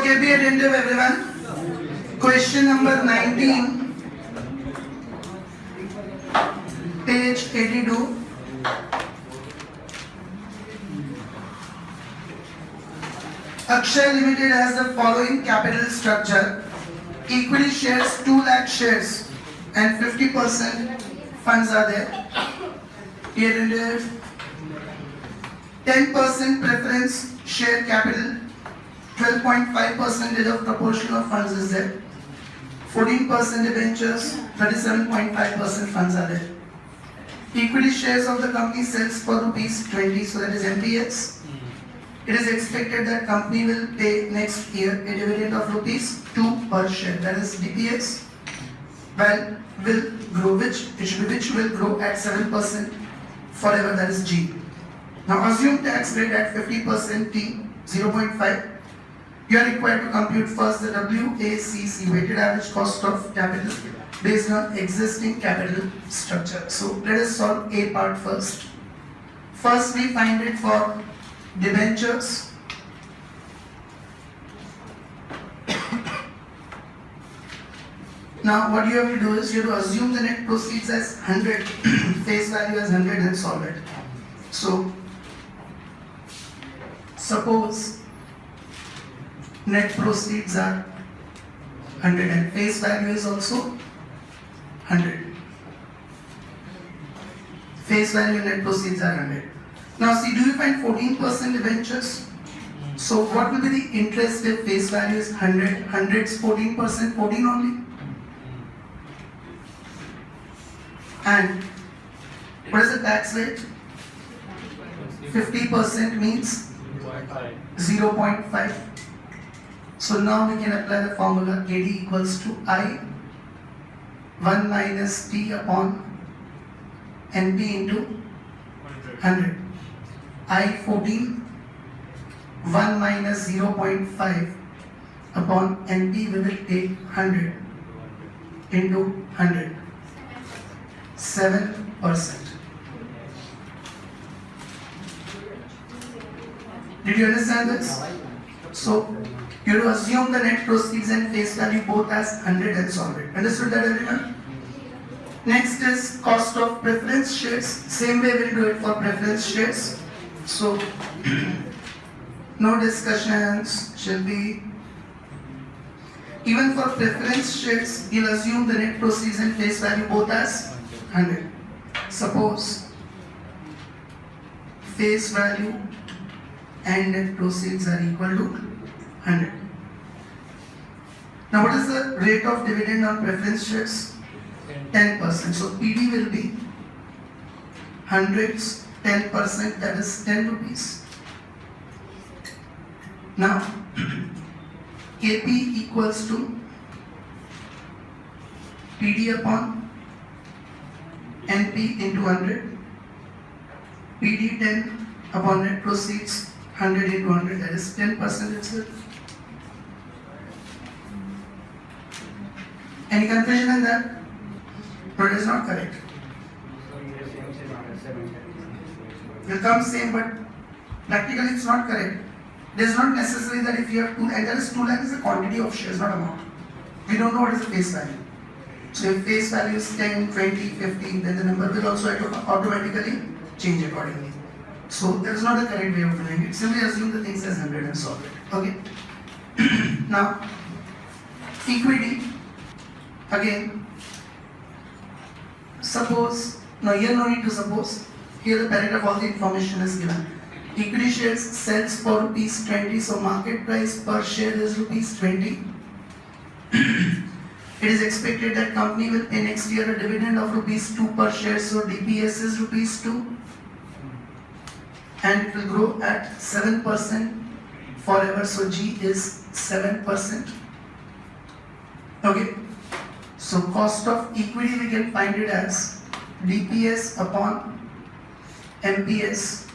Okay, be attentive everyone. Question number 19, page 82. Akshay Limited has the following capital structure. Equity shares 2 lakh shares and 50% funds are there. Be attentive. 10% preference share capital, 12.5% of proportion of funds is there. 14% debentures, 37.5% funds are there. Equity shares of the company sells for rupees 20, so that is MPS. It is expected that company will pay next year a dividend of rupees 2 per share, that is DPS. Well, will grow which will grow at 7% forever, that is G. Now assume tax rate at 50% T, 0.5. You are required to compute first the WACC, weighted average cost of capital, based on existing capital structure. So let us solve A part first. First we find it for debentures. Now what you have to do is you have to assume the net proceeds as 100, face value as 100 and solve it. So suppose net proceeds are 100 and face value is also 100. Face value and net proceeds are 100. Now see, do you find 14% debentures? So what will be the interest if face value is 100? 100's 14%, 14 only. And what is the tax rate? 50% means 0.5. So now we can apply the formula AD equals to I 1 minus T upon NP into 100. I 14, 1 minus 0.5 upon NP, we will take 100 into 100, 7%. Did you understand this? So you have to assume the net proceeds and face value both as 100 and solve it. Understood that everyone? Next is cost of preference shares. Same way we'll do it for preference shares. So no discussions shall be. Even for preference shares, you'll assume the net proceeds and face value both as 100. Suppose face value and net proceeds are equal to 100. Now what is the rate of dividend on preference shares? 10%. So PD will be 100's 10%, that is 10 rupees. Now KP equals to PD upon NP into 100. PD 10 upon net proceeds 100 into 100, that is 10% itself. Any confusion in that? But it is not correct. It will come same, but practically it's not correct. It is not necessary that if you have 2 lakh, and that is 2 lakh is the quantity of shares, not amount. We don't know what is the face value. So if face value is 10, 20, 50, then the number will also automatically change accordingly. So that is not the correct way of doing it. Simply assume the things as 100 and solve it. Okay. Now, equity. Again, suppose, now here no need to suppose, here the paragraph, all the information is given. Equity shares sells for rupees 20, so market price per share is rupees 20. It is expected that company will pay next year a dividend of rupees 2 per share, so DPS is rupees 2. And it will grow at 7% forever, so G is 7%. Okay. So cost of equity we can find it as DPS upon MPS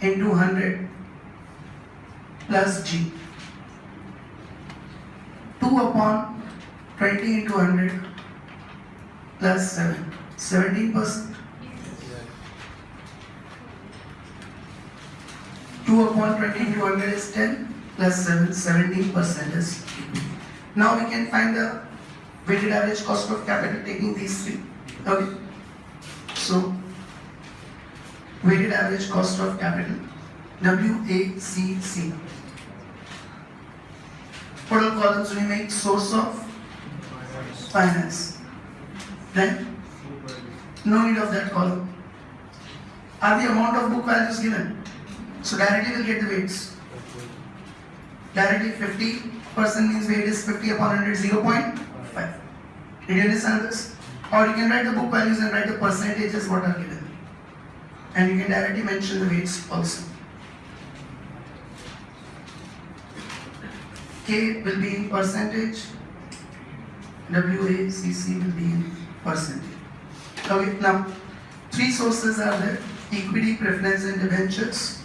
into 100 plus G. 2 upon 20 into 100 plus 7. 17%. 2 upon 20 into 100 is 10 plus 7, 17% is equity. Now we can find the weighted average cost of capital taking these three. Okay. So, weighted average cost of capital, WACC. What all columns we make? Source of finance. Then, no need of that column. Are the amount of book values given? So directly we'll get the weights. Directly 50% means weight is 50 upon 100, 0.5. Did you understand this? Or you can write the book values and write the percentages what are given. And you can directly mention the weights also. K will be in percentage, WACC will be in percentage. Okay, now three sources are there: equity, preference, and debentures.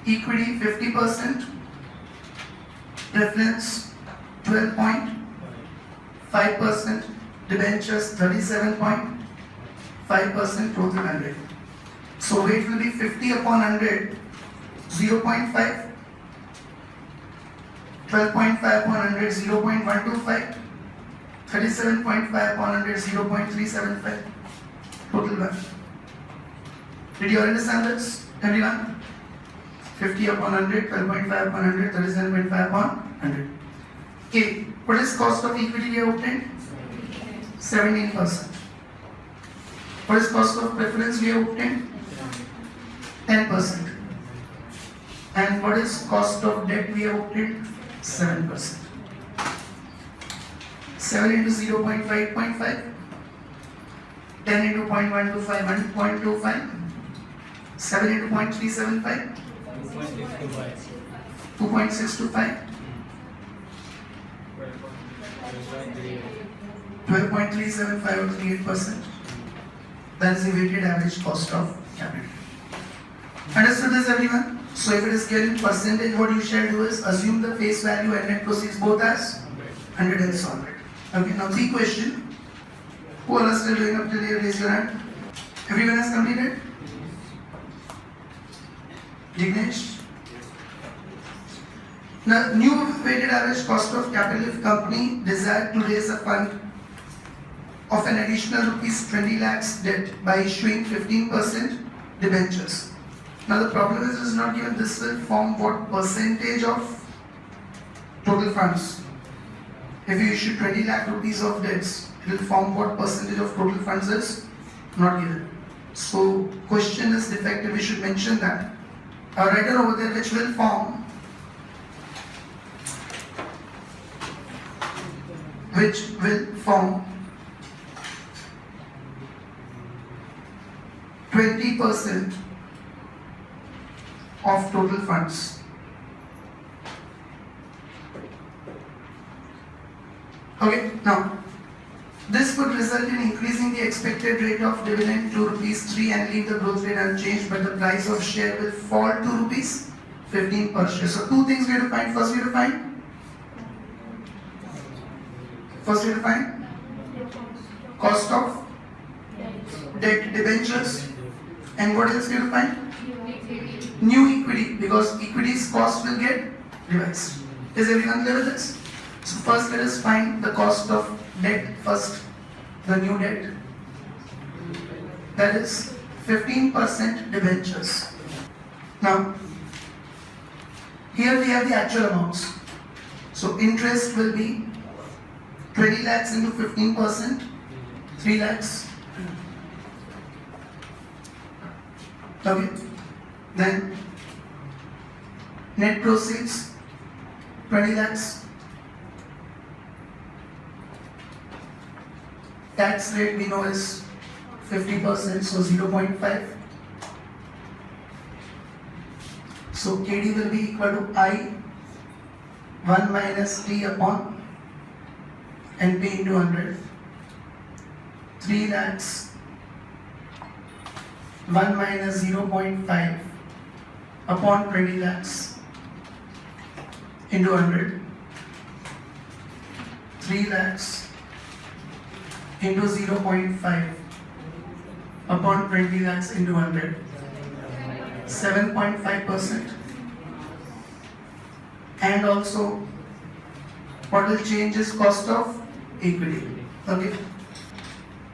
Equity 50%, preference 12.5%, debentures 37.5%, total 100. So weight will be 50 upon 100, 0.5. 12.5 upon 100, 0.125, 37.5 upon 100, 0.375, total value. Did you understand this, everyone? 50 upon 100, 12.5 upon 100, 37.5 upon 100. Okay, what is cost of equity we have obtained? 17%. What is cost of preference we have obtained? 10%. And what is cost of debt we have obtained? 7%. 7 into 0.5, 0.5. 10 into 0.125, 1.25. 7 into 0.375. 2.625. 12.375 or 38%. That is the weighted average cost of capital. Understood this, everyone? So if it is given in percentage, what you shall do is assume the face value and net proceeds both as 100 and solve it. Okay, now the question. Who are still doing up till here? Raise your hand. Everyone has completed? Jignesh? Now, new weighted average cost of capital if company desired to raise a fund of an additional rupees 20 lakhs debt by issuing 15% debentures. Now the problem is it is not given. This will form what percentage of total funds. If you issue 20 lakh rupees of debts, it will form what percentage of total funds is not given. So question is defective, we should mention that. I'll write it over there which will form 20% of total funds. Okay, now this would result in increasing the expected rate of dividend to rupees 3 and leave the growth rate unchanged, but the price of share will fall to rupees 15 per share. So two things we have to find. First we have to find cost of debt, debentures, and what else we have to find? New equity, because equity's cost will get revised. Is everyone clear with this? So first let us find the cost of debt first, the new debt. That is 15% debentures. Now, here we have the actual amounts. So interest will be 20 lakhs into 15%, 3 lakhs. Okay. Then net proceeds 20 lakhs. Tax rate we know is 50%, so 0.5. So KD will be equal to I 1 minus T upon NP into 100. 3 lakhs 1 minus 0.5 upon 20 lakhs into 100. 3 lakhs into 0.5 upon 20 lakhs into 100. 7.5%. and also what will change is cost of equity. Okay.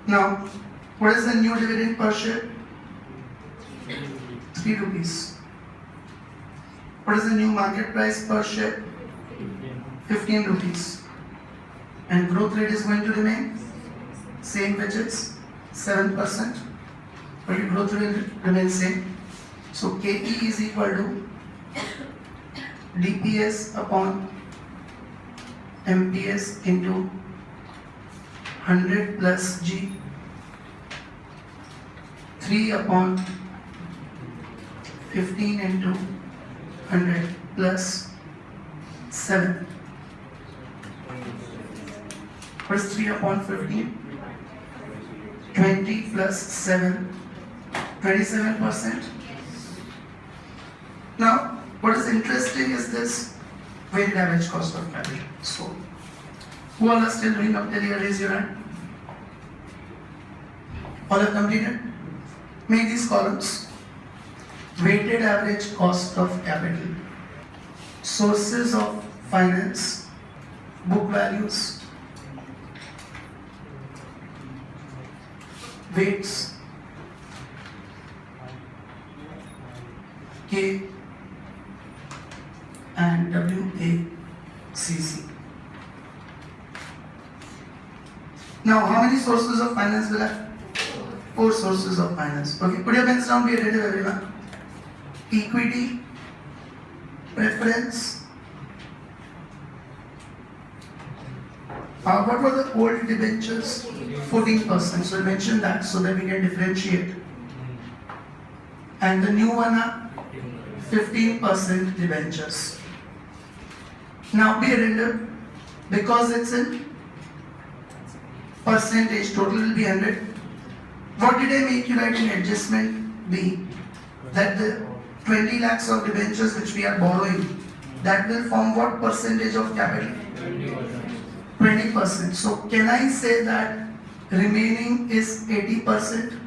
Now, what is the new dividend per share? 3 rupees. What is the new market price per share? 15 rupees. And growth rate is going to remain same, which is 7%. But your growth rate will remain same. So KE is equal to DPS upon MPS into 100 plus G, 3 upon 15 into 100 plus 7. What is 3 upon 15? 20 plus 7, 27%. Now, what is interesting is this weighted average cost of capital. So, who all are still doing up till here? Raise your hand. All have completed? Make these columns. Weighted average cost of capital, sources of finance, book values, weights, K and WACC. Now, how many sources of finance will I have? 4 sources of finance. Okay, put your pens down, be attentive everyone. Equity, preference. What were the old debentures? 14%. So I mentioned that so that we can differentiate. And the new one are 15% debentures. Now be attentive, because it's in percentage, total will be 100. What did I make you write in adjustment B? That the 20 lakhs of debentures which we are borrowing, that will form what percentage of capital? 20%. So can I say that remaining is 80%?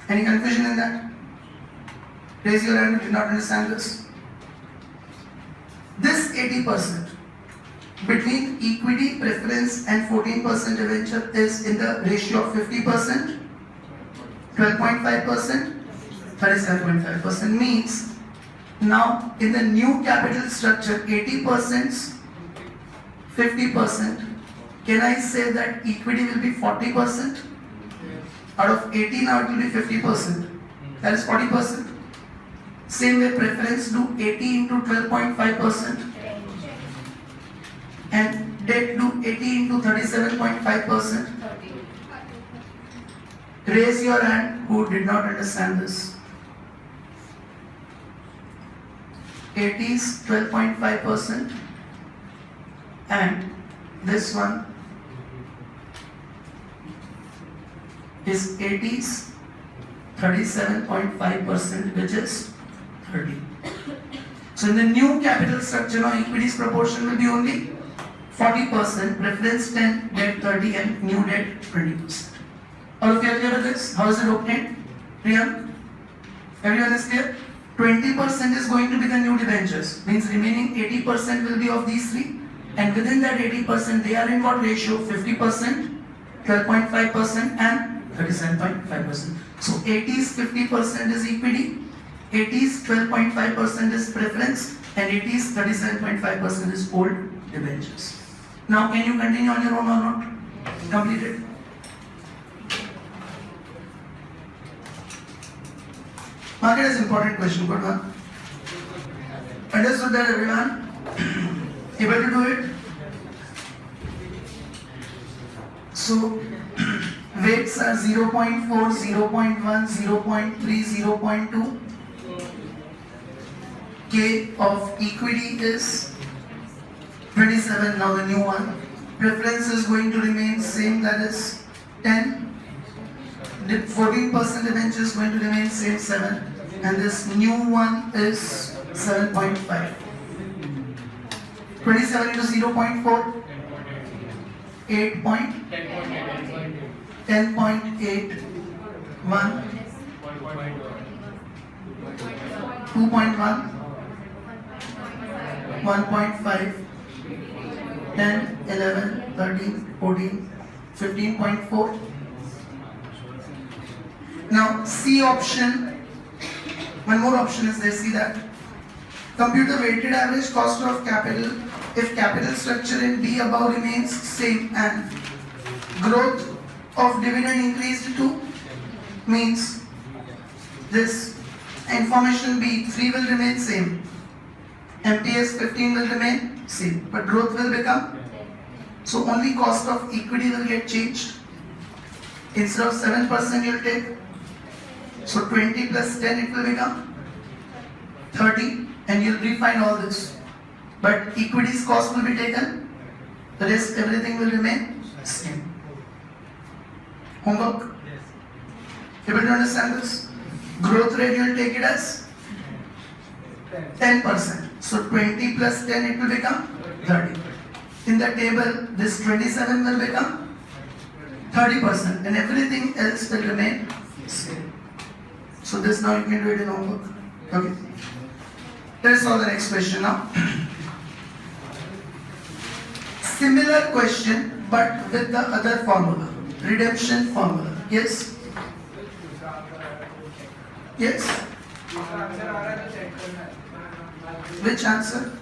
Any confusion in that? Raise your hand if you did not understand this. This 80% between equity, preference and 14% debenture is in the ratio of 50%, 12.5%, 37.5%. Means now in the new capital structure 80%, 50%, can I say that equity will be 40%? Out of 80 now it will be 50%. That is 40%. Same way preference do 80 into 12.5% and debt do 80 into 37.5%. Raise your hand who did not understand this. 80 is 12.5% and this one is 80's 37.5%, which is 30. So in the new capital structure now equity's proportion will be only 40%, preference 10, debt 30 and new debt 20%. All of you are clear with this? How is it obtained? Priyank? Everyone is clear? 20% is going to be the new debentures, means remaining 80% will be of these three, and within that 80% they are in what ratio? 50%, 12.5% and 37.5%. So 80 is 50% is equity, 80 is 12.5% is preference and 80 is 37.5% is old debentures. Now can you continue on your own or not? Completed. Market is important question, good one. Understood that everyone? Able to do it? So weights are 0.4, 0.1, 0.3, 0.2. K of equity is 27, now the new one. Preference is going to remain same, that is 10. The 14% debenture is going to remain same, 7. And this new one is 7.5. 27 into 0.4, 10.8, 1, 2.1, 1.5, 10, 11, 13, 14, 15.4. Now C option, one more option is there, see that. Compute the weighted average cost of capital if capital structure in B above remains same and growth of dividend increased to means this information B 3 will remain same, MPS 15 will remain same, but growth will become, so only cost of equity will get changed. Instead of 7% you'll take, so 20 plus 10 it will become 30 and you'll refine all this. But equity's cost will be taken, the rest everything will remain same. Homework? Able to understand this? Growth rate you'll take it as 10%. So 20 plus 10 it will become 30. In the table this 27 will become 30% and everything else will remain same. So this now you can do it in homework. Okay. Let us solve the next question now. Similar question but with the other formula. Redemption formula. Yes? Yes? Which answer?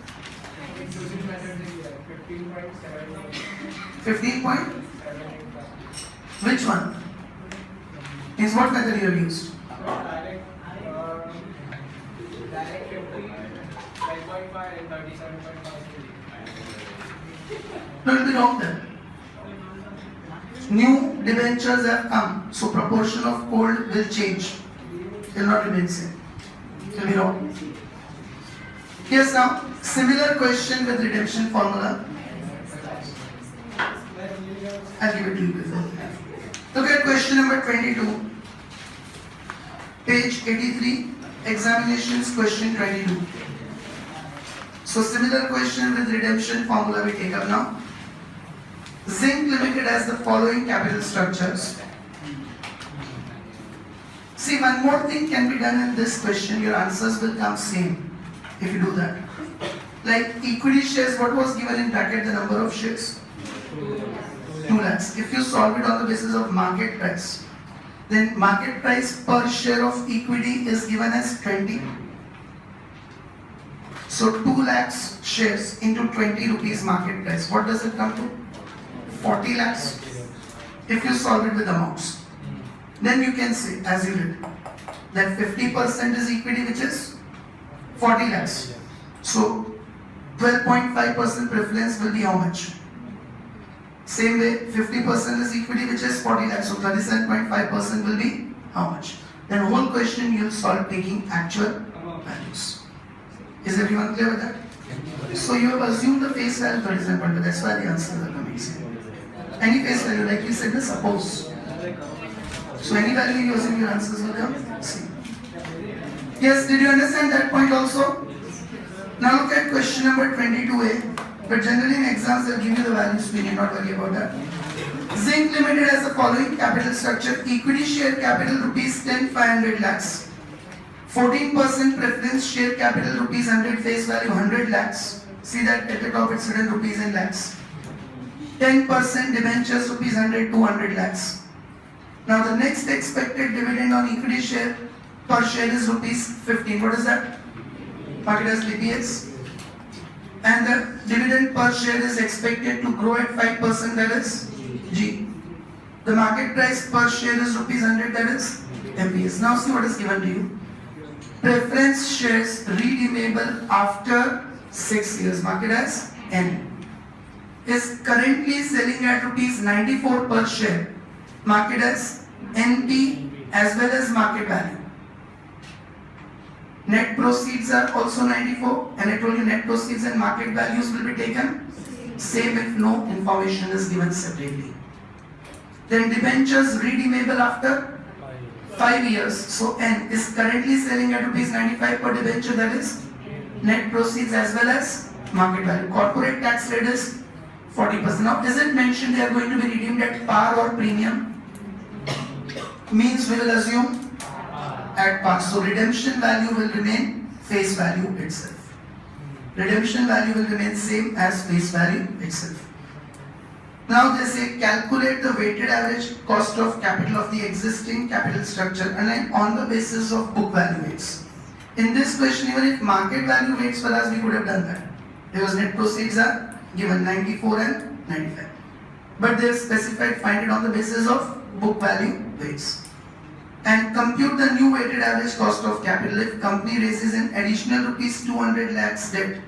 15 point? Which one? Is what method you have used? Direct 50, 5.5 and 37.5. No, it will be wrong then. New debentures have come, so proportion of old will change. It will not remain same. It will be wrong. Yes, now similar question with redemption formula. I'll give it to you before. Look at question number 22, page 83, examinations question 22. So similar question with redemption formula we take up now. Zinc Limited has the following capital structures. See, one more thing can be done in this question, your answers will come same if you do that. Like equity shares, what was given in bracket, the number of shares? 2 lakhs. If you solve it on the basis of market price, then market price per share of equity is given as 20. So 2 lakhs shares into 20 rupees market price. What does it come to? 40 lakhs. If you solve it with amounts, then you can say, as you did, that 50% is equity, which is 40 lakhs. So 12.5% preference will be how much? Same way, 50% is equity, which is 40 lakhs. So 37.5% will be how much? Then whole question you will solve taking actual values. Is everyone clear with that? So you have assumed the face value 37.5. That's why the answers are coming. Any face value, like we said, suppose. So any value you assume, your answers will come same. Yes, did you understand that point also? Now look at question number 22a. But generally in exams they'll give you the values, we need not worry about that. Zinc Limited has the following capital structure. Equity share capital rupees 10,500 lakhs. 14% preference share capital rupees 100, face value 100 lakhs. See that at the top it's written rupees in lakhs. 10% debentures rupees 100, 200 lakhs. Now the next expected dividend on equity share per share is rupees 15. What is that? Market as DPS. And the dividend per share is expected to grow at 5%, that is G. The market price per share is rupees 100, that is MPS. Now see what is given to you. Preference shares redeemable after 6 years, market as N, is currently selling at rupees 94 per share, market as NP as well as market value. Net proceeds are also 94, and I told you net proceeds and market values will be taken same if no information is given separately. Then debentures redeemable after 5 years. So N is currently selling at rupees 95 per debenture, that is net proceeds as well as market value. Corporate tax rate is 40%. Now is it mentioned they are going to be redeemed at par or premium? Means we will assume at par. So redemption value will remain face value itself. redemption value will remain same as face value itself. Now they say calculate the weighted average cost of capital of the existing capital structure and on the basis of book value weights. In this question, even if market value weights were asked, we could have done that. Because net proceeds are given 94 and 95. But they have specified find it on the basis of book value weights. And compute the new weighted average cost of capital if company raises an additional rupees 200 lakhs debt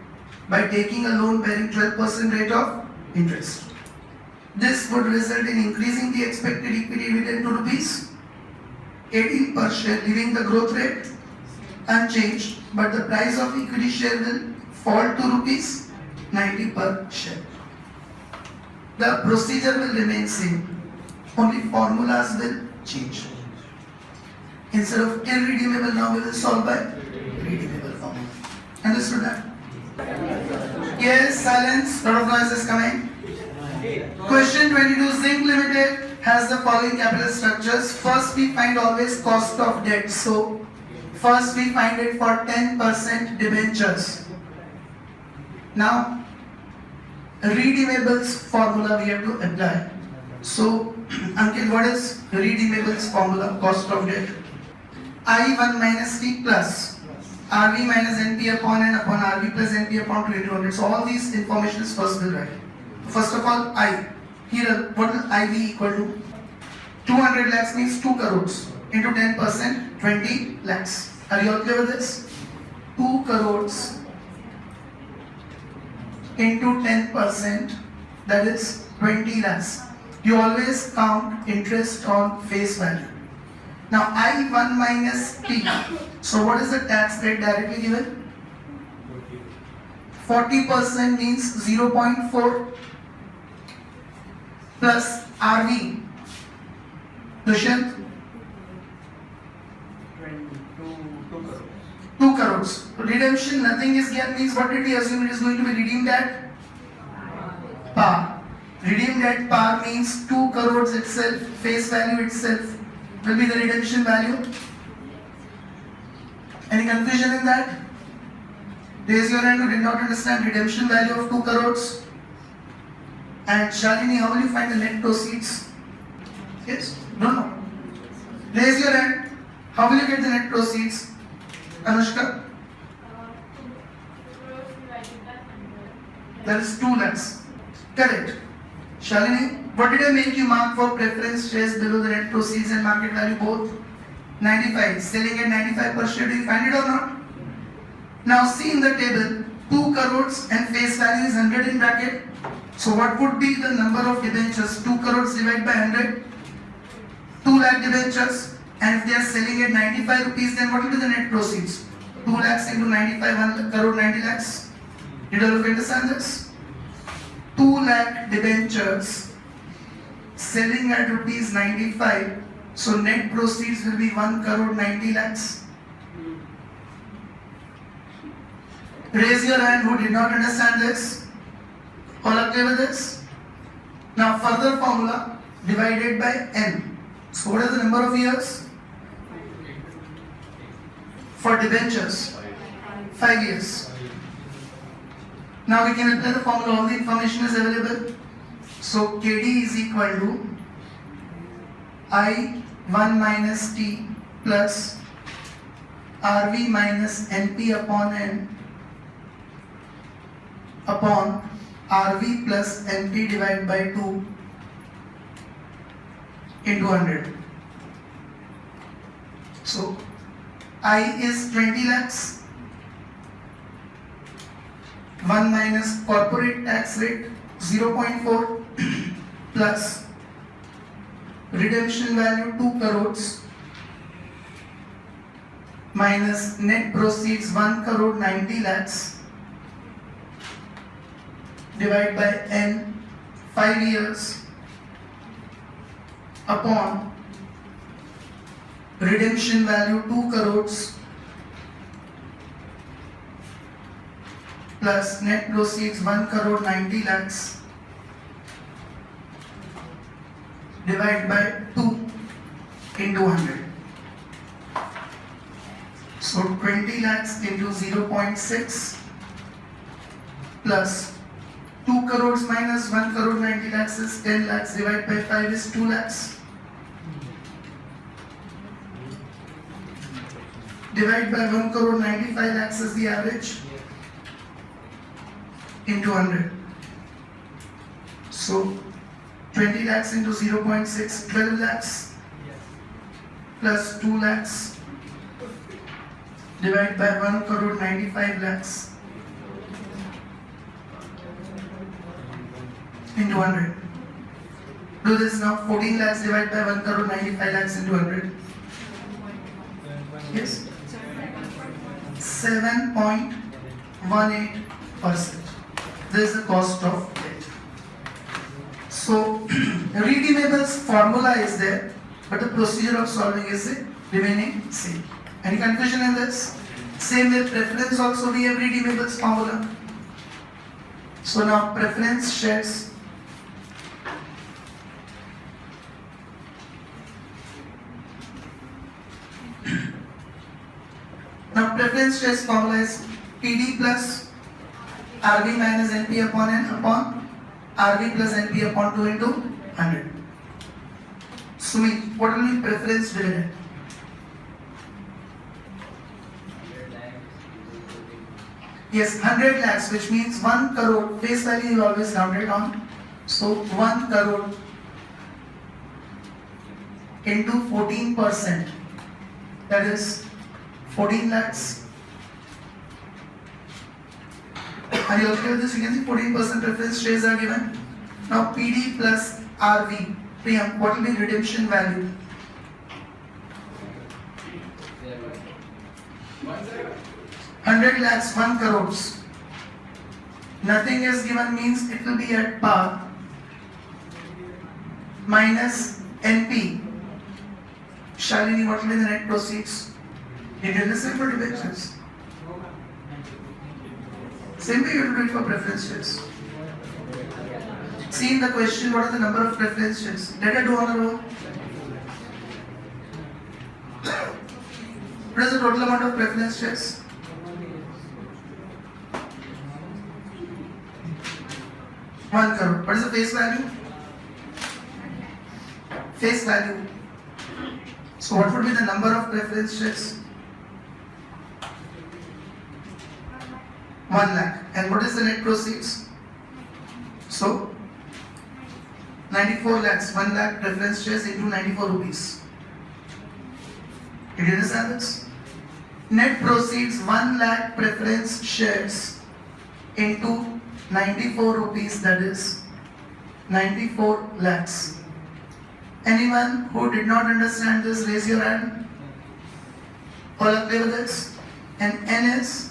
by taking a loan bearing 12% rate of interest. This would result in increasing the expected equity dividend to rupees 18 per share, leaving the growth rate unchanged, but the price of equity share will fall to rupees 90 per share. The procedure will remain same, only formulas will change. Instead of irredeemable, now we will solve by redeemable formula. Understood that? Yes, silence, lot of noise is coming. Question 22, Zinc Limited has the following capital structures. First we find always cost of debt. So first we find it for 10% debentures. Now redeemables formula we have to apply. So Ankit, what is redeemables formula? Cost of debt. I1 minus T plus RV minus NP upon N upon RV plus NP upon 2 into 100. So all these information is first will write. First of all, I. Here, what will I be equal to? 200 lakhs means 2 crores into 10%, 20 lakhs. Are you all clear with this? 2 crores into 10%, that is 20 lakhs. You always count interest on face value. Now I1 minus T. So what is the tax rate directly given? 40% means 0.4 plus RV. Dushyant? 2 crores. Redemption, nothing is here means what did we assume it is going to be redeemed at? Par. Redeemed at par means 2 crores itself, face value itself will be the redemption value. Any confusion in that? Raise your hand who did not understand redemption value of 2 crores. And Shalini, how will you find the net proceeds? Yes? Don't know. Raise your hand. How will you get the net proceeds? Anushka? That is 2 lakhs. Correct. Shalini, what did I make you mark for preference shares below the net proceeds and market value both? 95. Selling at 95 per share, do you find it or not? Now see in the table, 2 crores and face value is 100 in bracket. So what would be the number of debentures? 2 crores divided by 100? 2 lakh debentures. And if they are selling at 95 rupees, then what will be the net proceeds? 2 lakhs into 95, 1 crore 90 lakhs. Did all of you understand this? 2 lakh debentures selling at rupees 95. So net proceeds will be 1 crore 90 lakhs. Raise your hand who did not understand this. All are clear with this? Now further formula divided by n. So what is the number of years? For debentures, 5 years. Now we can apply the formula, all the information is available. So KD is equal to I1 minus T plus RV minus NP upon N upon RV plus NP divided by 2 into 100. So I is 20 lakhs. 1 minus corporate tax rate 0.4 plus redemption value 2 crores minus net proceeds 1 crore 90 lakhs divided by n 5 years upon redemption value 2 crores plus net proceeds 1 crore 90 lakhs divided by 2 into 100. So 20 lakhs into 0.6 plus 2 crores minus 1 crore 90 lakhs is 10 lakhs, divided by 5 is 2 lakhs. Divide by 1 crore 95 lakhs is the average into 100. So 20 lakhs into 0.6, 12 lakhs plus 2 lakhs divided by 1 crore 95 lakhs into 100. Do this now. 14 lakhs divided by 1 crore 95 lakhs into 100. Yes. 7.18%. This is the cost of debt. So, redeemables formula is there, but the procedure of solving is remaining same. Any confusion in this? Same with preference also we have redeemables formula. So now preference shares. Now preference shares formula is PD plus RV minus NP upon N upon RV plus NP upon 2 into 100. Sumit, what will be preference dividend? Yes, 100 lakhs, which means 1 crore. Face value you always count it on. So 1 crore into 14%. That is 14 lakhs. Are you okay with this? You can see 14% preference shares are given. Now PD plus RV. Priyam, what will be redemption value? 100 lakhs, 1 crores. Nothing is given means it will be at par. Minus NP. Shalini, what will be the net proceeds? It is the same for debentures. Same way you have to do it for preference shares. See in the question what are the number of preference shares. Let us do on a row. What is the total amount of preference shares? 1 crore. What is the face value? Face value. So what would be the number of preference shares? 1 lakh. And what is the net proceeds? So 94 lakhs, 1 lakh preference shares into 94 rupees. Did you understand this? Net proceeds 1 lakh preference shares into 94 rupees, that is 94 lakhs. Anyone who did not understand this, raise your hand. All are clear with this? And N is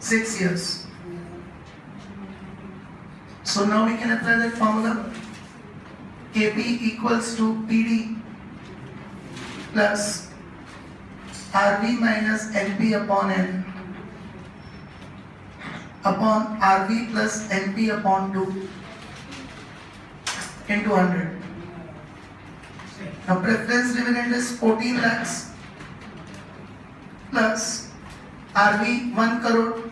6 years. So now we can apply that formula. KP equals to PD plus RV minus NP upon N upon RV plus NP upon 2 into 100. Now preference dividend is 14 lakhs plus RV 1 crore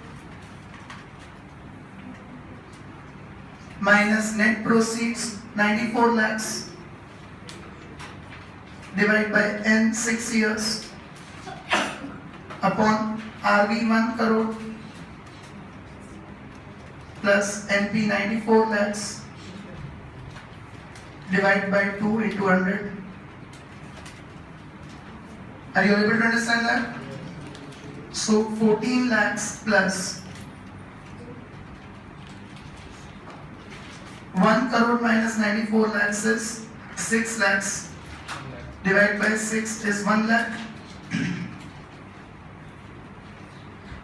minus net proceeds 94 lakhs divided by N 6 years upon RV 1 crore plus NP 94 lakhs divided by 2 into 100. Are you able to understand that? So 14 lakhs plus 1 crore minus 94 lakhs is 6 lakhs. Divided by 6 is 1 lakh.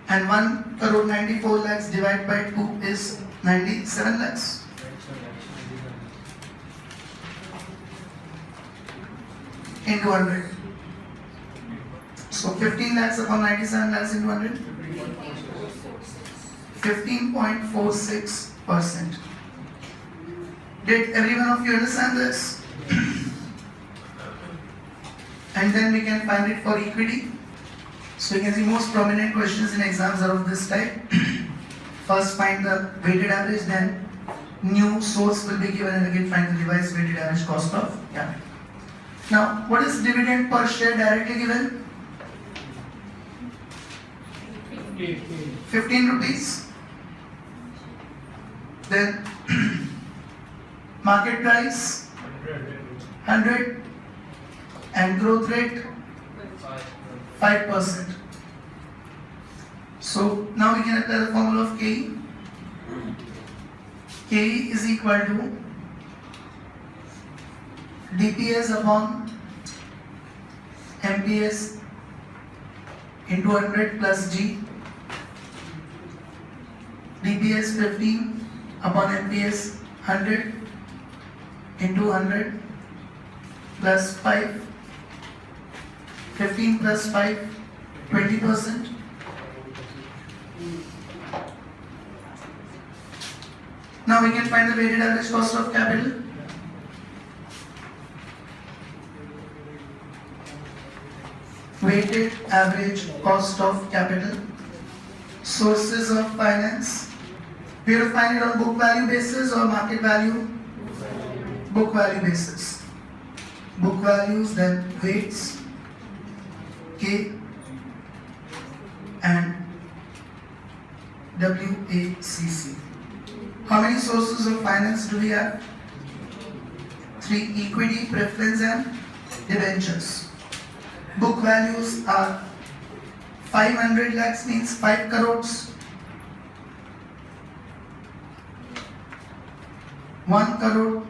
And 1 crore 94 lakhs divided by 2 is 97 lakhs. Into 100. So 15 lakhs upon 97 lakhs into 100. 15.46%. Did every one of you understand this? And then we can find it for equity. So you can see most prominent questions in exams are of this type. First find the weighted average, then new source will be given, and again find the revised weighted average cost of capital. Now, what is dividend per share directly given? 15 rupees. Then market price 100 and growth rate 5%. So now we can apply the formula of KE. KE is equal to DPS upon MPS into 100 plus G. DPS 15 upon MPS 100 into 100 plus 5. 15 plus 5, 20%. Now we can find the weighted average cost of capital. Weighted average cost of capital. Sources of finance. We have to find it on book value basis or market value? Book value basis. Book values, then weights, K and WACC. How many sources of finance do we have? 3: equity, preference and debentures. Book values are 500 lakhs means 5 crores. 1 crore,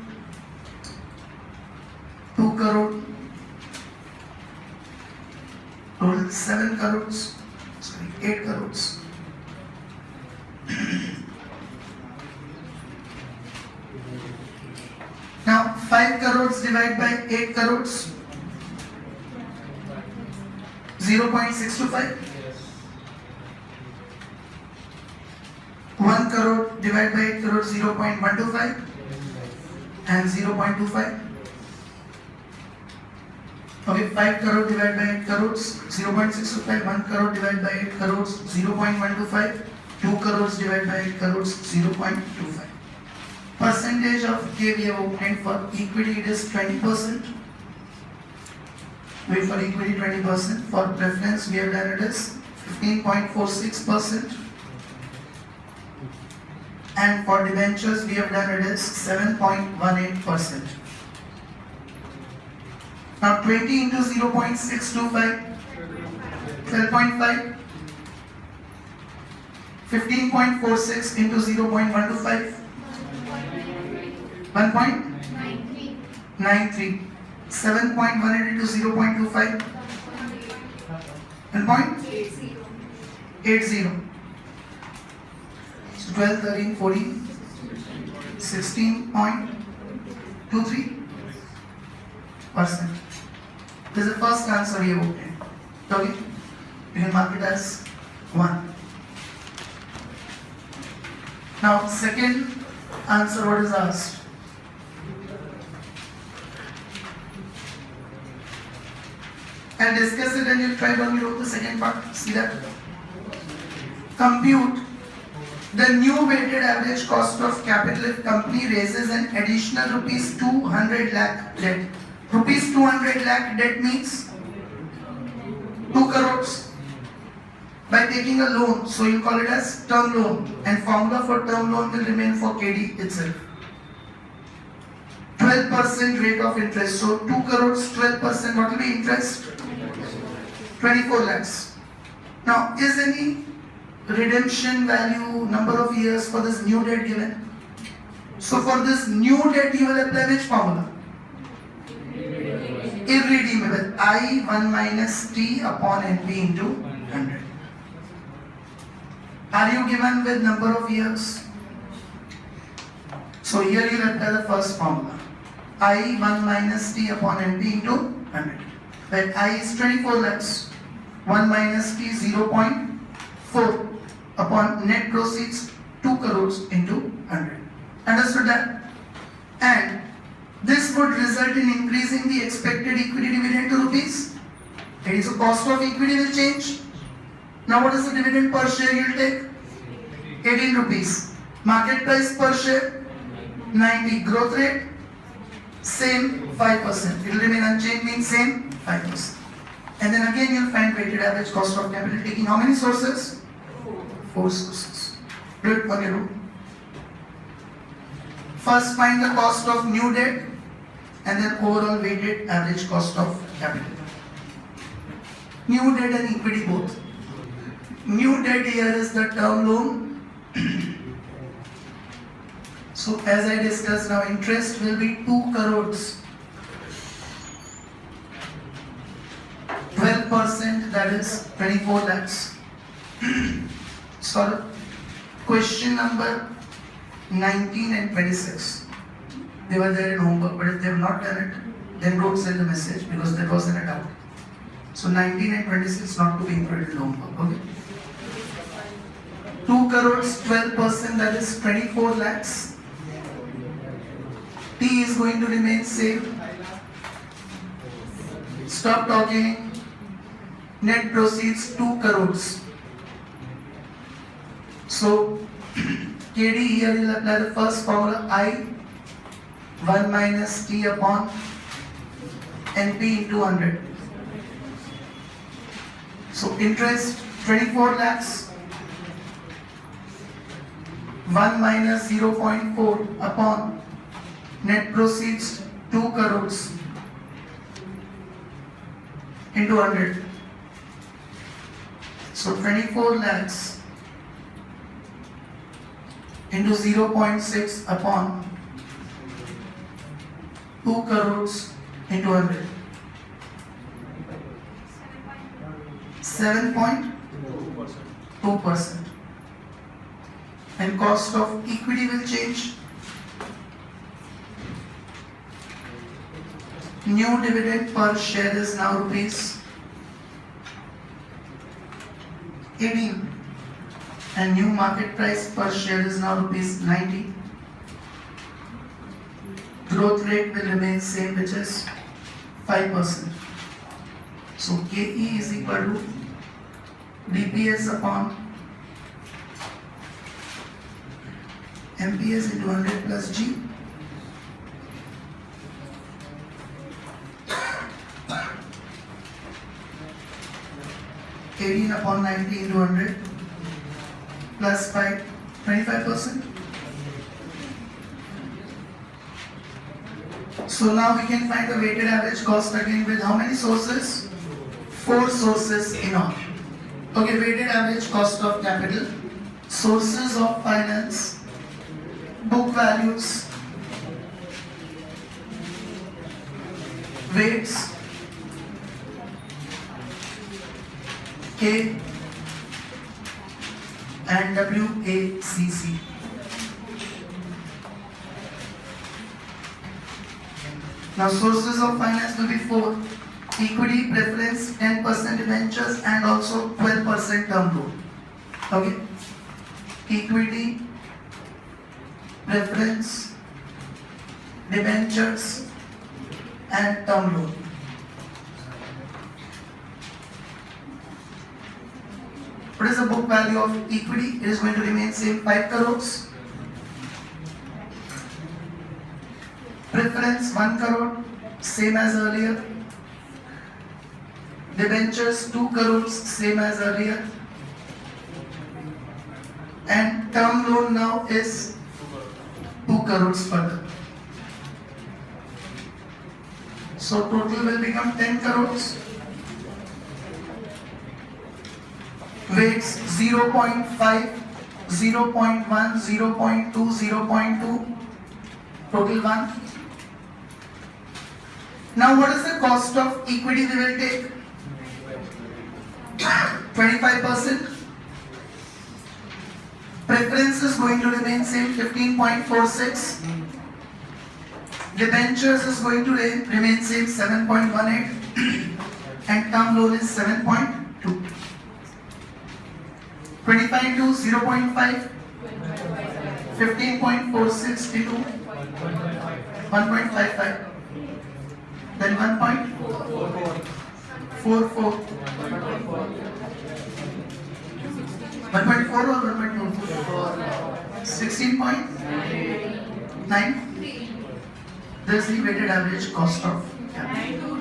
2 crore, total 7 crores, 8 crores. Now 5 crores divided by 8 crores, 0.625. 1 crore divided by 8 crores, 0.125 and 0.25. Okay, 5 crore divided by 8 crores, 0.625, 1 crore divided by 8 crores, 0.125, 2 crores divided by 8 crores, 0.25. Percentage of K we have obtained for equity, it is 20%. Wait, for equity 20%. For preference we have done it as 15.46%. And for debentures we have done it as 7.18%. Now 20 into 0.625, 12.5. 15.46 into 0.125, 1.93. 7.18 into 0.25, 1.80. So 12, 13, 14, 16.23%. This is the first answer we have obtained. Okay, you can mark it as 1. Now, second answer, what is asked? I'll discuss it and you'll try to only wrote the second part. See that? Compute the new weighted average cost of capital if company raises an additional rupees 200 lakh debt. Rupees 200 lakh debt means 2 crores. By taking a loan, so you call it as term loan, and formula for term loan will remain for KD itself. 12% rate of interest, so 2 crores, 12%, what will be interest? 24 lakhs. Now, is any redemption value, number of years for this new debt given? So for this new debt, you will apply which formula? Irredeemable. I 1 minus T upon NP into 100. Are you given with number of years? So here you will apply the first formula. I 1 minus T upon NP into 100. Where I is 24 lakhs. 1 minus T 0.4 upon net proceeds 2 crores into 100. Understood that? And this would result in increasing the expected equity dividend to rupees. It is the cost of equity will change. Now what is the dividend per share you will take? 18 rupees. Market price per share 90. Growth rate same 5%. It will remain unchanged, means same 5%. And then again you'll find weighted average cost of capital taking how many sources? 4 sources. Do it on your own. First find the cost of new debt and then overall weighted average cost of capital. New debt and equity both. New debt here is the term loan. So as I discussed now, interest will be 2 crores. 12%, that is 24 lakhs. Sorry. Question number 19 and 26. They were there in homework, but if they have not done it, then don't send the message because there wasn't a doubt. So 19 and 26 not to be included in homework, okay? 2 crores, 12%, that is 24 lakhs. T is going to remain same. Stop talking. Net proceeds 2 crores. So KD here will apply the first formula I 1 minus T upon NP into 100. So interest 24 lakhs 1 minus 0.4 upon net proceeds 2 crores into 100. So 24 lakhs into 0.6 upon 2 crores into 100. 7.2%. And cost of equity will change. New dividend per share is now rupees 18 and new market price per share is now rupees 90. Growth rate will remain same, which is 5%. So KE is equal to DPS upon MPS into 100 plus G. $18 upon 90 into 100 plus 25%. So now we can find the weighted average cost again with how many sources? 4 sources in all. Okay, weighted average cost of capital, sources of finance, book values, weights, K and WACC. Now sources of finance will be 4. Equity, preference, 10% debentures and also 12% term loan. Okay? Equity, preference, debentures and term loan. What is the book value of equity? It is going to remain same, 5 crores. Preference 1 crore, same as earlier. Debentures 2 crores, same as earlier. And term loan now is 2 crores further. So total will become 10 crores. Weights 0.5, 0.1, 0.2, 0.2, total 1. Now what is the cost of equity we will take? 25%. Preference is going to remain same, 15.46. Debentures is going to remain same, 7.18. And term loan is 7.2. 25 to 0.5, 15.46 into 1.55, then 1.44, 1.4 or 1.44? 16.9. This is the weighted average cost of capital.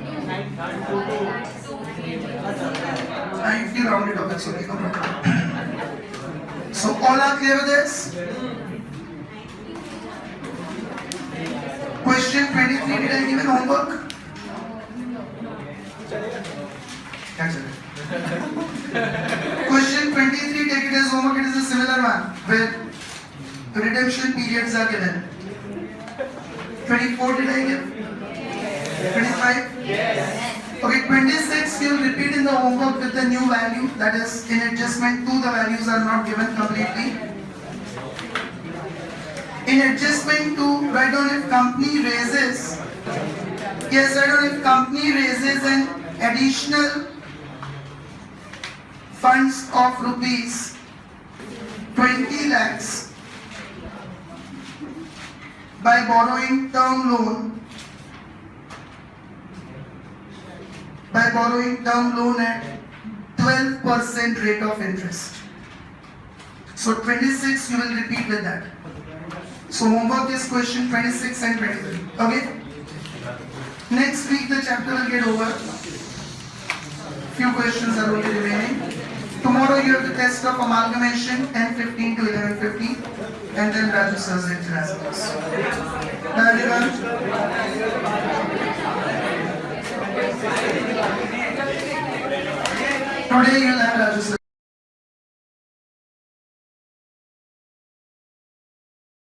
If you round it up, it's okay, no problem. So all are clear with this? Question 23, did I give an homework? That's it. Question 23, take it as homework, it is a similar one, where redemption periods are given. 24 did I give? 25? Okay, 26 you will repeat in the homework with the new value, that is in adjustment 2 the values are not given completely. In adjustment 2, write down if company raises, yes, write down if company raises an additional funds of rupees 20 lakhs by borrowing term loan at 12% rate of interest. So 26 you will repeat with that. So homework is question 26 and 23. Okay? Next week the chapter will get over. Few questions are only remaining. Tomorrow you have the test of amalgamation 10:15 to 11:15 and then Raju sir's lecture as well. Bye everyone. Today you will have Raju sir.